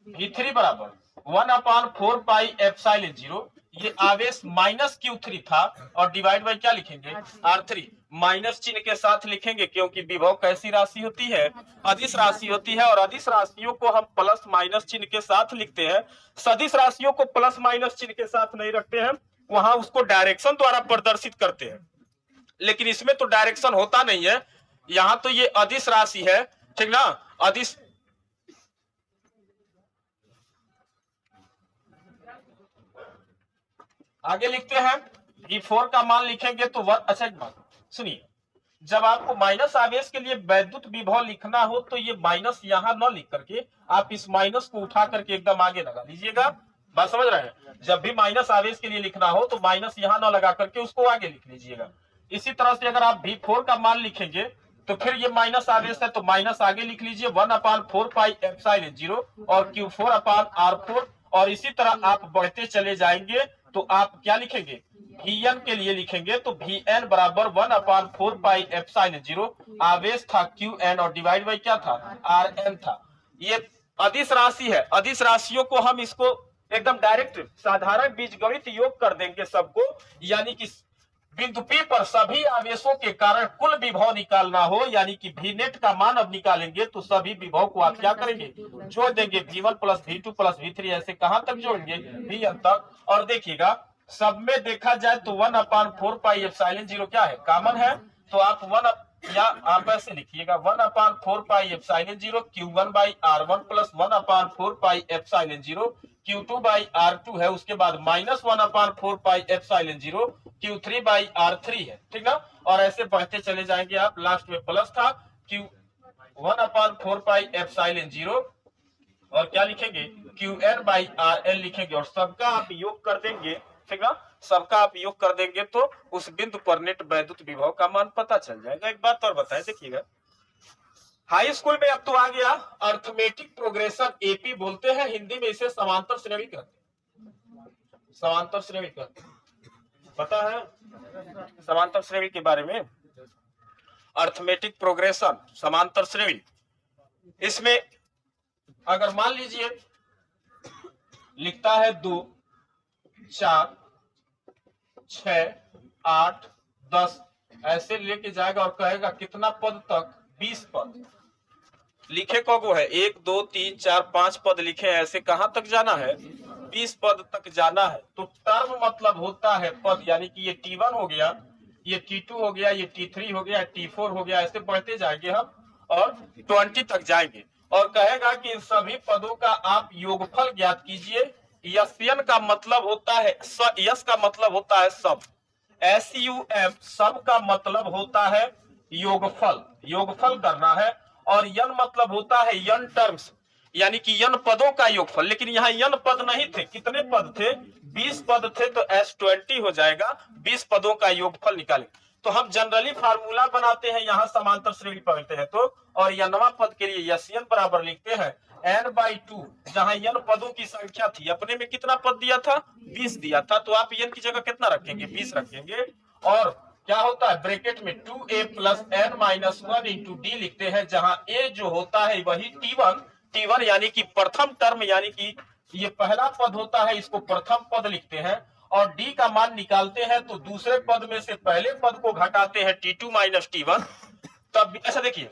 V3 बराबर 1/4 पाई एप्सिलॉन 0, ये आवेश माइनस Q3 था और डिवाइड बाय क्या लिखेंगे, R3। माइनस चिन्ह के साथ लिखेंगे क्योंकि विभव कैसी राशि होती है, अदिश राशि होती है, और अदिश राशियों को हम प्लस माइनस चिन्ह के साथ लिखते हैं। सदिश राशियों को प्लस माइनस चिन्ह के साथ नहीं रखते हैं, वहां उसको डायरेक्शन द्वारा प्रदर्शित करते हैं, लेकिन इसमें तो डायरेक्शन होता नहीं है। यहाँ तो ये अदिश राशि है, ठीक ना, अदिश। आगे लिखते हैं V4 का मान लिखेंगे तो अच्छा एक बात सुनिए, जब आपको माइनस आवेश के लिए वैद्युत विभव लिखना हो तो ये माइनस यहाँ न लिख करके आप इस माइनस को उठा करके एकदम आगे लगा लीजिएगा। बात समझ रहे हैं? जब भी माइनस आवेश के लिए लिखना हो तो माइनस यहाँ न लगा करके उसको आगे लिख लीजिएगा। इसी तरह से अगर आप V4 का मान लिखेंगे तो फिर ये माइनस आवेश है तो माइनस आगे लिख लीजिए 1/4 पाई एप्सिलॉन 0 और Q4/R4, और इसी तरह आप बढ़ते चले जाएंगे तो आप क्या लिखेंगे, Vn के लिए लिखेंगे तो Vn बराबर 1/4 पाई एप्सिलॉन 0, आवेश था Qn और डिवाइड बाई क्या था, Rn था। ये अदिश राशि है, अदिश राशियों को हम इसको एकदम डायरेक्ट साधारण बीजगणित योग कर देंगे सबको, यानी कि बिंदु P पर सभी आवेशों के कारण कुल विभव निकालना हो, यानी कि V नेट का मान अब निकालेंगे तो सभी विभव को आप क्या करेंगे, जोड़ देंगे, V1 plus V2 plus V3 ऐसे कहां तक जोड़ेंगे, Vn तक। और देखिएगा सब में देखा जाए तो 1/4 पाई एप्सिलॉन 0 क्या है, कॉमन है, तो आप या आप ऐसे लिखिएगा 1/4 pi epsilon 0 Q1 by R1 plus 1/4 pi epsilon 0 Q2 by R2 है, उसके बाद minus 1/4 pi epsilon 0 Q3 by R3 है, ठीक ना। और ऐसे बढ़ते चले जाएंगे आप, लास्ट में प्लस था Q 1/4 पाई एप्सिलॉन 0 और क्या लिखेंगे Qn बाई RL लिखेंगे, और सबका आप योग कर देंगे, ठीक ना, सबका आप योग कर देंगे तो उस बिंदु पर नेट वैद्युत विभव का मान पता चल जाएगा। एक बात और बताएं, देखिएगा हाई स्कूल में अब तो आ गया अर्थमेटिक प्रोग्रेशन, एपी बोलते हैं, हिंदी में इसे समांतर श्रेणी कहते हैं, समांतर श्रेणी कहते हैं, पता है समांतर श्रेणी के बारे में, अर्थमेटिक प्रोग्रेशन समांतर श्रेणी। इसमें अगर मान लीजिए लिखता है 2 4 6 8 10 ऐसे लेके जाएगा और कहेगा कितना पद तक, 20 पद लिखे कगो है, 1 2 3 4 5 पद लिखे, ऐसे कहां तक जाना है, 20 पद तक जाना है। तो टर्म मतलब होता है पद, यानी कि ये T1 हो गया, ये T2 हो गया, ये T3 हो गया, T4 हो गया, ऐसे बढ़ते जाएंगे हम और 20 तक जाएंगे, और कहेगा कि इन सभी पदों का आप योगफल ज्ञात कीजिए। यस्यन का मतलब होता है, यस का मतलब होता है सब, SUM सब का मतलब होता है योगफल, योगफल करना है, और यन मतलब होता है यन टर्म्स, यानी कि यन पदों का योगफल। लेकिन यहाँ यन पद नहीं थे, कितने पद थे, 20 पद थे, तो S20 हो जाएगा, 20 पदों का योगफल निकालें। तो हम जनरली फार्मूला बनाते हैं, यहाँ समांतर श्रेणी पढ़ते हैं तो, और यनवा पद के लिए यस्यन बराबर लिखते हैं n/2, जहां यन पदों की संख्या थी, अपने में कितना पद दिया था, 20 दिया था, तो आप यन की जगह कितना रखेंगे, 20 रखेंगे, और क्या होता है ब्रैकेट में 2a plus n-1 into D लिखते हैं, जहां a जो होता है वही T1 यानी कि प्रथम टर्म, यानी कि ये पहला पद होता है, इसको प्रथम पद लिखते हैं, और d का मान निकालते हैं तो दूसरे पद में से पहले पद को घटाते हैं, T2 माइनस T1, तब ऐसा देखिए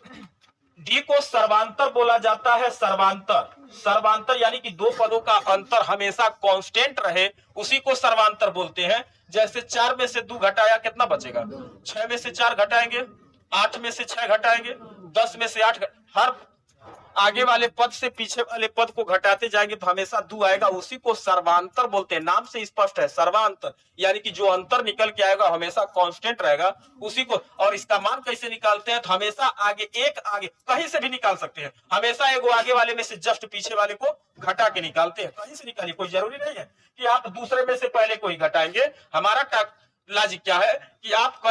d को सर्वांतर बोला जाता है, सर्वांतर, सर्वांतर यानी कि दो पदों का अंतर हमेशा कांस्टेंट रहे, उसी को सर्वांतर बोलते हैं। जैसे 4 में से 2 घटाया कितना बचेगा, 6 में से 4 घटाएंगे, 8 में से 6 घटाएंगे, 10 में से 8, हर आगे वाले पद से पीछे वाले पद को घटाते जाएंगे तो हमेशा 2 आएगा, उसी को सर्वांतर बोलते हैं। नाम से स्पष्ट है, सर्वांतर यानी कि जो अंतर निकल के आएगा हमेशा कांस्टेंट रहेगा, उसी को। और इसका मान कैसे निकालते हैं, तो हमेशा आगे एक, आगे कहीं से भी निकाल सकते हैं, हमेशा एगो आगे वाले में से जस्ट पीछे वाले को घटा के निकालते हैं, कहीं से निकालिए, कोई जरूरी नहीं है कि आप दूसरे में से पहले कोई घटाएंगे। हमारा लॉजिक क्या है कि आप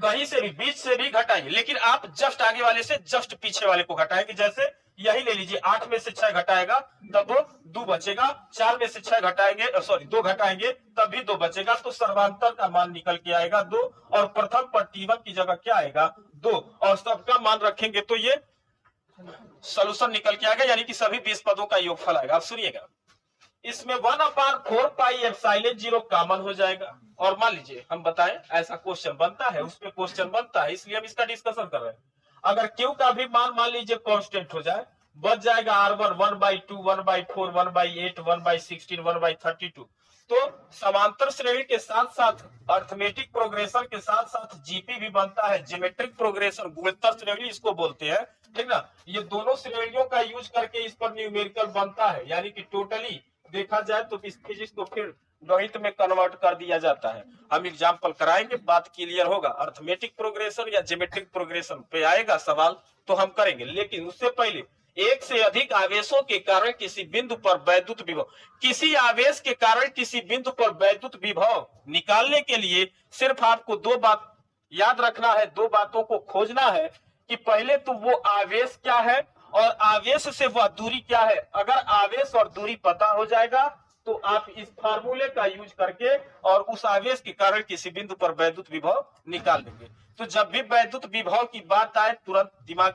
कहीं से भी, बीच से भी घटाएंगे, लेकिन आप जस्ट आगे वाले से जस्ट पीछे वाले को घटाएंगे। जैसे यही ले लीजिए, 8 में से 6 घटाएगा तब 2 बचेगा, 4 में से 6 घटाएंगे, सॉरी 2 घटाएंगे तब भी 2 बचेगा, तो सर्वांतर का मान निकल के आएगा 2, और प्रथम पर T1 की जगह क्या आएगा 2, और सबका मान रखेंगे तो ये सॉल्यूशन निकल के आएगा, यानी कि सभी 20 पदों का योगफल आएगा। आप सुनिएगा, इसमें 1/4 पाई एप्सिलॉन 0 कॉमन हो जाएगा, और मान लीजिए हम बताएं ऐसा क्वेश्चन बनता है, उसमें क्वेश्चन बनता है, इसलिए हम इसका डिस्कशन कर रहे हैं। अगर Q का भी मान लीजिए कांस्टेंट हो जाए, बच जाएगा R1 1/2 1/4 1/8 1/16 1/32। तो समांतर श्रेणी के साथ साथ अर्थमेटिक प्रोग्रेशन के साथ साथ जीपी भी बनता है, ज्योमेट्रिक प्रोग्रेशन, गुणोत्तर श्रेणी इसको बोलते हैं, ठीक ना। ये दोनों श्रेणियों का यूज करके इस पर न्यूमेरिकल बनता है, यानी कि टोटली देखा जाए तो इस फिजिक्स को फिर गणित में कन्वर्ट कर दिया जाता है। हम एग्जाम्पल कराएंगे, बात क्लियर होगा। अर्थमेटिक प्रोग्रेशन या ज्योमेट्रिक प्रोग्रेशन पे आएगा सवाल तो हम करेंगे, लेकिन उससे पहले एक से अधिक आवेशों के कारण किसी बिंदु पर वैद्युत विभव, किसी आवेश के कारण किसी बिंदु पर वैद्युत विभव निकालने के लिए सिर्फ आपको 2 बात याद रखना है, 2 बातों को खोजना है कि पहले तो वो आवेश क्या है और आवेश से वह दूरी क्या है। अगर आवेश और दूरी पता हो जाएगा तो आप इस फार्मूले का यूज करके और उस आवेश के कारण किसी बिंदु पर वैद्युत विभव निकाल लेंगे। तो जब भी वैद्युत विभव की बात आए तुरंत दिमाग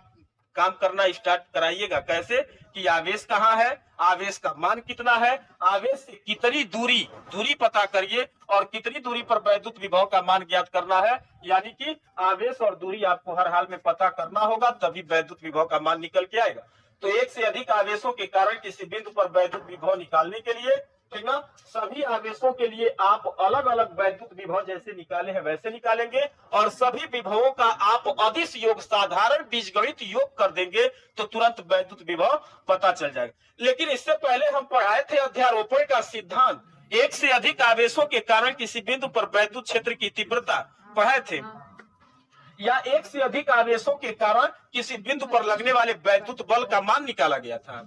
काम करना स्टार्ट कराइएगा। कैसे कि आवेश कहाँ है, आवेश का मान कितना है, आवेश से कितनी दूरी पता करिए और कितनी दूरी पर वैद्युत विभव का मान ज्ञात करना है। यानी कि आवेश और दूरी आपको हर हाल में पता करना होगा, तभी वैद्युत विभव का मान निकल के आएगा। तो एक से अधिक आवेशों के कारण किसी बिंदु पर वैद्युत विभव निकालने के लिए, ठीक ना, सभी आवेशों के लिए आप अलग अलग वैद्युत विभव जैसे निकाले हैं वैसे निकालेंगे और सभी विभवों का आप अदिश योग साधारण बीजगणित योग कर देंगे तो तुरंत वैद्युत विभव पता चल जाएगा। लेकिन इससे पहले हम पढ़ाए थे अध्यारोपण का सिद्धांत, एक से अधिक आवेशों के कारण किसी बिंदु पर वैद्युत क्षेत्र की तीव्रता पढ़ाए थे, या एक से अधिक आवेशों के कारण किसी बिंदु पर लगने वाले वैद्युत बल का मान निकाला गया था।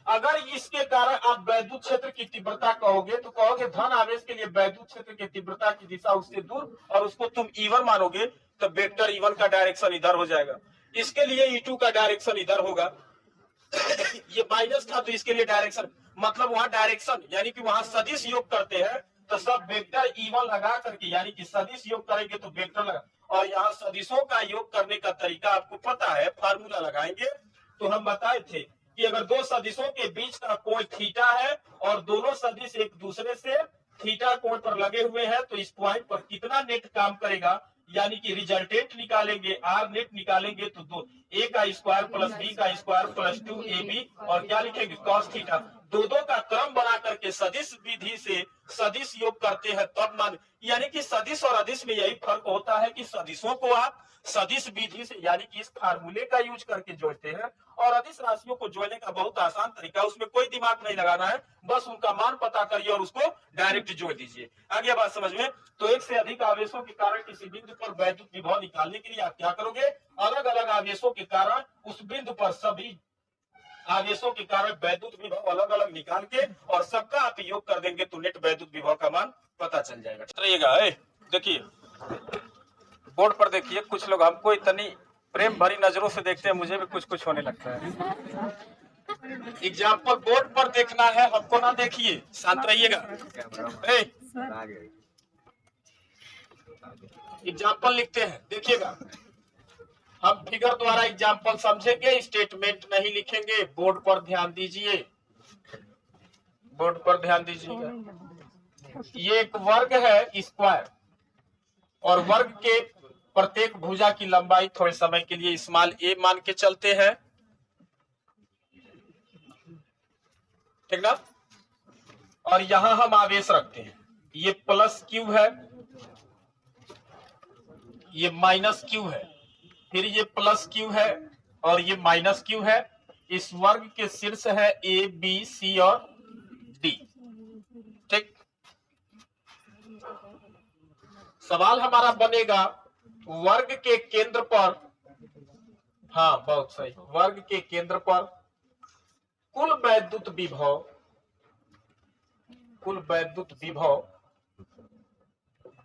अगर इसके कारण आप वैद्युत क्षेत्र की तीव्रता कहोगे तो कहोगे धन आवेश के लिए वैद्युत क्षेत्र की तीव्रता की दिशा उससे दूर और उसको तुम E1 मानोगे तो वेक्टर E1 का डायरेक्शन इधर हो जाएगा, इसके लिए E2 का डायरेक्शन इधर होगा। ये माइनस था तो इसके लिए डायरेक्शन, मतलब वहां डायरेक्शन यानी कि वहां सदिश योग करते हैं तो सब वेक्टर E1 लगा करके, यानी कि सदिश योग करेंगे तो वेक्टर लगा, और यहाँ सदिशों का योग करने का तरीका आपको पता है, फार्मूला लगाएंगे। तो हम बताए थे कि अगर दो सदिशों के बीच का कोण थीटा है और दोनों सदिश एक दूसरे से थीटा कोण पर लगे हुए हैं तो इस पॉइंट पर कितना नेट काम करेगा, यानी कि रिजल्टेंट निकालेंगे, आर नेट निकालेंगे तो दो ए का स्क्वायर प्लस बी का स्क्वायर प्लस 2ab और क्या लिखेंगे कॉस थीटा, दो का क्रम बना करके सदिश विधि से सदिश योग करते हैं तब मान, यानी कि सदिश और अदिश में यही फर्क होता है कि सदिशों को आप सदिश विधि से यानी कि इस फार्मूले का यूज करके जोड़ते हैं और अदिश राशियों को जोड़ने का बहुत आसान तरीका, उसमें कोई दिमाग नहीं लगाना है, बस उनका मान पता करिए और उसको डायरेक्ट जोड़ दीजिए। आगे बात समझ में। तो एक से अधिक आवेशों के कारण किसी बिंदु पर वैद्युत विभव निकालने के लिए आप क्या करोगे, अलग अलग आवेशों के कारण उस बिंदु पर सभी आवेशों के कारण वैद्युत विभव अलग अलग निकाल के और सबका आप योग कर देंगे तो नेट वैद्युत विभव का मान पता चल जाएगा। रहिएगा, देखिए बोर्ड पर देखिए, कुछ लोग हमको इतनी प्रेम भरी नजरों से देखते हैं, मुझे भी कुछ कुछ होने लगता है। एग्जाम्पल बोर्ड पर देखना है, हमको ना देखिए, शांत रहिएगा। एग्जाम्पल लिखते हैं, देखिएगा, हम फिगर द्वारा एग्जाम्पल समझेंगे, स्टेटमेंट नहीं लिखेंगे। बोर्ड पर ध्यान दीजिए, बोर्ड पर ध्यान दीजिएगा। ये एक वर्ग है स्क्वायर और वर्ग के प्रत्येक भुजा की लंबाई थोड़े समय के लिए स्मॉल a मान के चलते हैं, ठीक ना, और यहां हम आवेश रखते हैं, ये प्लस q है, ये माइनस q है, फिर ये प्लस q है और ये माइनस q है। इस वर्ग के शीर्ष है a b c और d, ठीक। सवाल हमारा बनेगा वर्ग के केंद्र पर, हाँ बहुत सही, वर्ग के केंद्र पर कुल वैद्युत विभव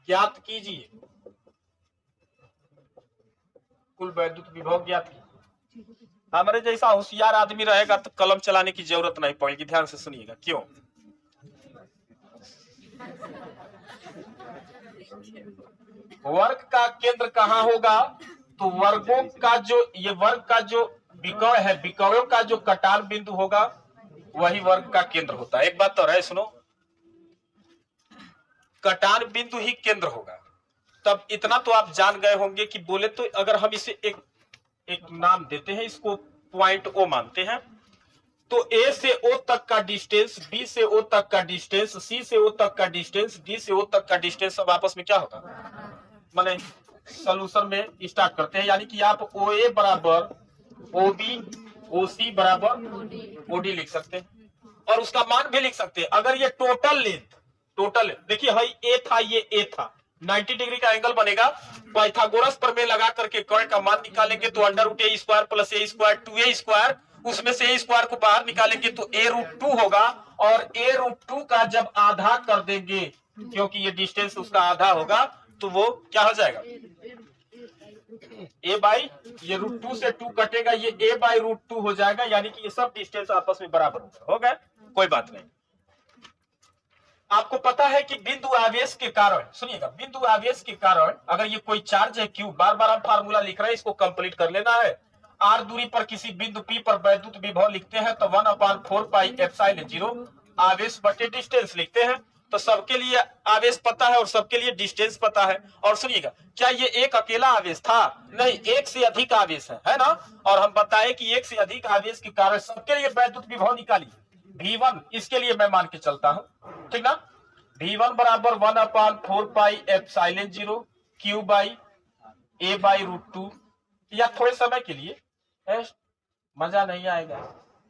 ज्ञात कीजिए, कुल वैद्युत विभव ज्ञात कीजिए। हमारे जैसा होशियार आदमी रहेगा तो कलम चलाने की जरूरत नहीं पड़ेगी, ध्यान से सुनिएगा। क्यों? वर्ग का केंद्र कहाँ होगा, तो वर्गों का जो ये वर्ग का जो विकर्ण है, विकर्णों का जो कटान बिंदु होगा वही वर्ग का केंद्र होता है। एक बात तो है, सुनो, कटान बिंदु ही केंद्र होगा। तब इतना तो आप जान गए होंगे कि बोले तो अगर हम इसे एक नाम देते हैं, इसको पॉइंट ओ मानते हैं, तो ए से ओ तक का डिस्टेंस, बी से ओ तक का डिस्टेंस, सी से ओ तक का डिस्टेंस, डी से ओ तक का डिस्टेंस सब आपस में क्या होगा, माने सॉल्यूशन में स्टार्ट करते हैं। यानी कि आप ओ ए बराबर ओ बी, ओ सी बराबर ओ डी लिख सकते हैं और उसका मान भी लिख सकते हैं। अगर ये टोटल लेंथ देखिए, हाई ए था, ये ए था, 90 डिग्री का एंगल बनेगा। पाइथागोरस प्रमेय लगा करके कर्ण का मान निकालेंगे तो अंडर रूट ए स्क्वायर प्लस ए स्क्वायर 2a स्क्वायर, उसमें से ए स्क्वायर को बाहर निकालेंगे तो a रूट 2 होगा और a रूट 2 का जब आधा कर देंगे, क्योंकि ये डिस्टेंस उसका आधा होगा, तो वो क्या हो जाएगा, a बाई, ये रूट 2 से 2 कटेगा, ये a बाई रूट 2 हो जाएगा। यानी कि ये सब डिस्टेंस आपस में बराबर हो गए, कोई बात नहीं। आपको पता है कि बिंदु आवेश के कारण, सुनिएगा, बिंदु आवेश के कारण अगर ये कोई चार्ज है Q, बार बार हम फार्मूला लिख रहे हैं, इसको कंप्लीट कर लेना है। r दूरी पर किसी बिंदु P पर वैद्युत विभव लिखते हैं तो 1/4 पाई एप्सिलॉन 0 आवेश बटे डिस्टेंस लिखते हैं। तो सबके लिए आवेश पता है और सबके लिए डिस्टेंस पता है। और सुनिएगा, क्या ये एक अकेला आवेश था? नहीं, एक से अधिक आवेश है ना। और हम बताए कि एक से अधिक आवेश के कारण सबके लिए वैद्युत विभव निकालिए। V1 इसके लिए मैं मान के चलता हूं, ठीक ना। V1 बराबर 1/4 pi epsilon 0 Q by A by √2, या थोड़े समय के लिए मजा नहीं आएगा,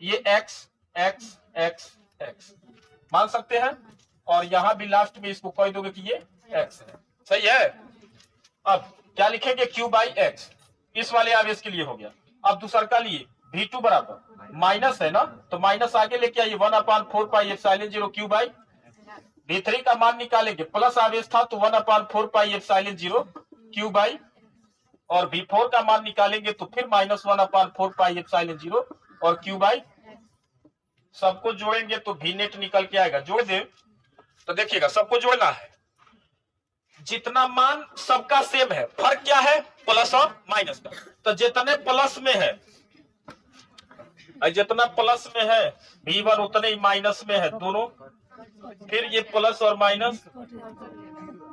ये x x x x मान सकते हैं। और यहां भी लास्ट में इसको कह दोगे कि ये x है, सही है। अब क्या लिखेंगे? Q बाई x, इस वाले आवेश के लिए हो गया। अब दूसरा का लिए V2 बराबर माइनस है ना, तो माइनस आगे लेके आइए 1/4 pi epsilon 0 Q by V3 का मान निकालेंगे, प्लस आवेश था तो 1/4 पाई एप्सिलॉन 0 Q बाई, और V4 का मान निकालेंगे तो फिर -1/4 पाई एप्सिलॉन 0 और Q बाई। सबको जोड़ेंगे तो V नेट निकल के आएगा। जोड़ दे तो देखिएगा, सबको जोड़ना है। जितना मान सबका सेम है, फर्क क्या है? प्लस और माइनस का। तो जितने प्लस में है, जितना प्लस में है V1 उतने ही माइनस में है दोनों। फिर ये प्लस और माइनस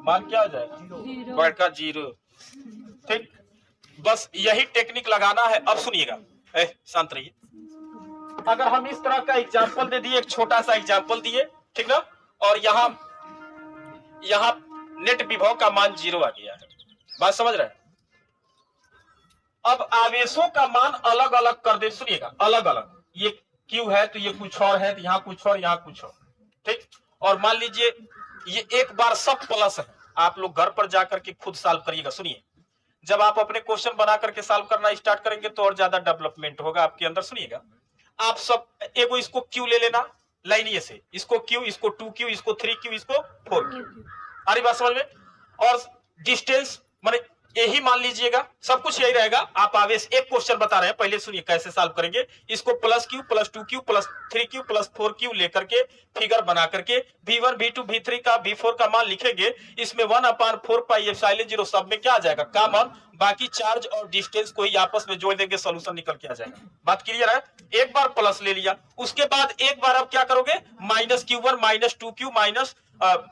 मान क्या आ जाएगा? बड़का 0। ठीक, बस यही टेक्निक लगाना है। अब सुनिएगा, शांत रहिए। अगर हम इस तरह का एग्जांपल दे दिए, एक छोटा सा एग्जांपल दिए, ठीक ना, और यहां नेट विभव का मान 0 आ गया है, बात समझ रहे हैं। अब आवेशों का मान अलग अलग कर दे, सुनिएगा, अलग अलग। ये Q है तो ये कुछ और है, तो यहां कुछ और, यहां कुछ और, ठीक। और मान लीजिए ये एक बार सब प्लस है। आप लोग घर पर जाकर के खुद सॉल्व करिएगा। सुनिए, जब आप अपने क्वेश्चन बना करके सॉल्व करना स्टार्ट करेंगे तो और ज्यादा डेवलपमेंट होगा आपके अंदर। सुनिएगा, आप सब एगो इसको Q ले लेना लाइनिए से, इसको Q, इसको 2Q, इसको 3Q, इसको 4Q। अरे बात समझ में। और डिस्टेंस माने यही मान लीजिएगा, सब कुछ यही रहेगा। आप आवेश एक क्वेश्चन बता रहे हैं, पहले सुनिए कैसे सॉल्व करेंगे। इसको +Q + 2Q + 3Q + 4Q लेकर के फिगर बना करके V1 V2 V3 का V4 का मान लिखेंगे। इसमें 1/4 पाई एप्सिलॉन 0 सब में क्या आ जाएगा? कॉमन। बाकी चार्ज और डिस्टेंस को ही आपस में जोड़ देंगे, सोल्यूशन निकल के आ जाएगा। बात क्लियर है? एक बार प्लस ले लिया, उसके बाद एक बार अब क्या करोगे? -Q1 -2Q -Q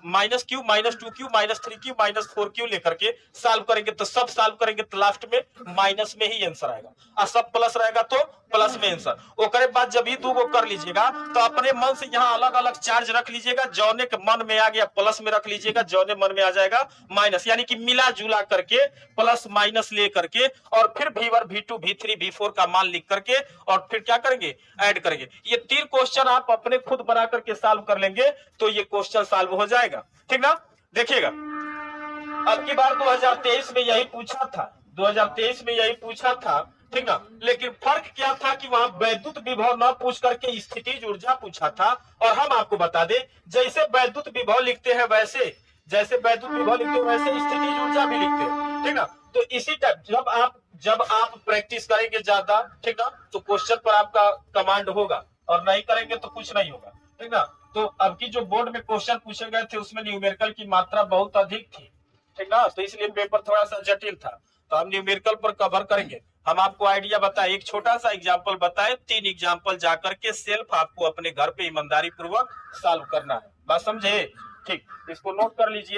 -2Q -3Q -4Q लेकर के सॉल्व करेंगे। तो सब सॉल्व करेंगे तो लास्ट में माइनस में ही आंसर आएगा, और सब प्लस रहेगा तो प्लस में आंसर। ओकरे बाद जब ये दो को कर लीजिएगा तो अपने मन से यहाँ अलग अलग चार्ज रख लीजिएगा। जौने के मन में आ गया प्लस में रख लीजिएगा, जौने मन में आ जाएगा माइनस, यानी कि मिला जुला करके प्लस माइनस ले करके, और फिर V1 V2 V3 V4 का मान लिख करके, और फिर क्या करेंगे? ऐड करेंगे। ये 3 क्वेश्चन आप अपने खुद बना करके सॉल्व कर लेंगे तो ये क्वेश्चन सॉल्व हो जाएगा, ठीक ना। देखिएगा, अब की बार 2023 में यही पूछा था, 2023 में यही पूछा था, ठीक ना। लेकिन फर्क क्या था कि वहां वैद्युत विभव न पूछ करके स्थितिज ऊर्जा पूछा था। और हम आपको बता दें, जैसे वैद्युत विभव लिखते हैं वैसे, जैसे वैद्युत विभव लिखते हैं वैसे स्थितिज ऊर्जा भी लिखते हैं, ठीक ना। तो इसी टाइप जब आप प्रैक्टिस करेंगे ज्यादा, ठीक ना, तो क्वेश्चन पर आपका कमांड होगा, और नहीं करेंगे तो कुछ नहीं होगा, ठीक ना। तो अब की जो बोर्ड में क्वेश्चन पूछे गए थे उसमें न्यूमेरिकल की मात्रा बहुत अधिक थी, ठीक ना, तो इसलिए पेपर थोड़ा सा जटिल था। तो हम न्यूमेरिकल पर कवर करेंगे। हम आपको आइडिया बताए, एक छोटा सा एग्जांपल बताए, 3 एग्जांपल जाकर के सेल्फ आपको अपने घर पे ईमानदारी पूर्वक सॉल्व करना है। बात समझे? ठीक, इसको नोट कर लीजिए।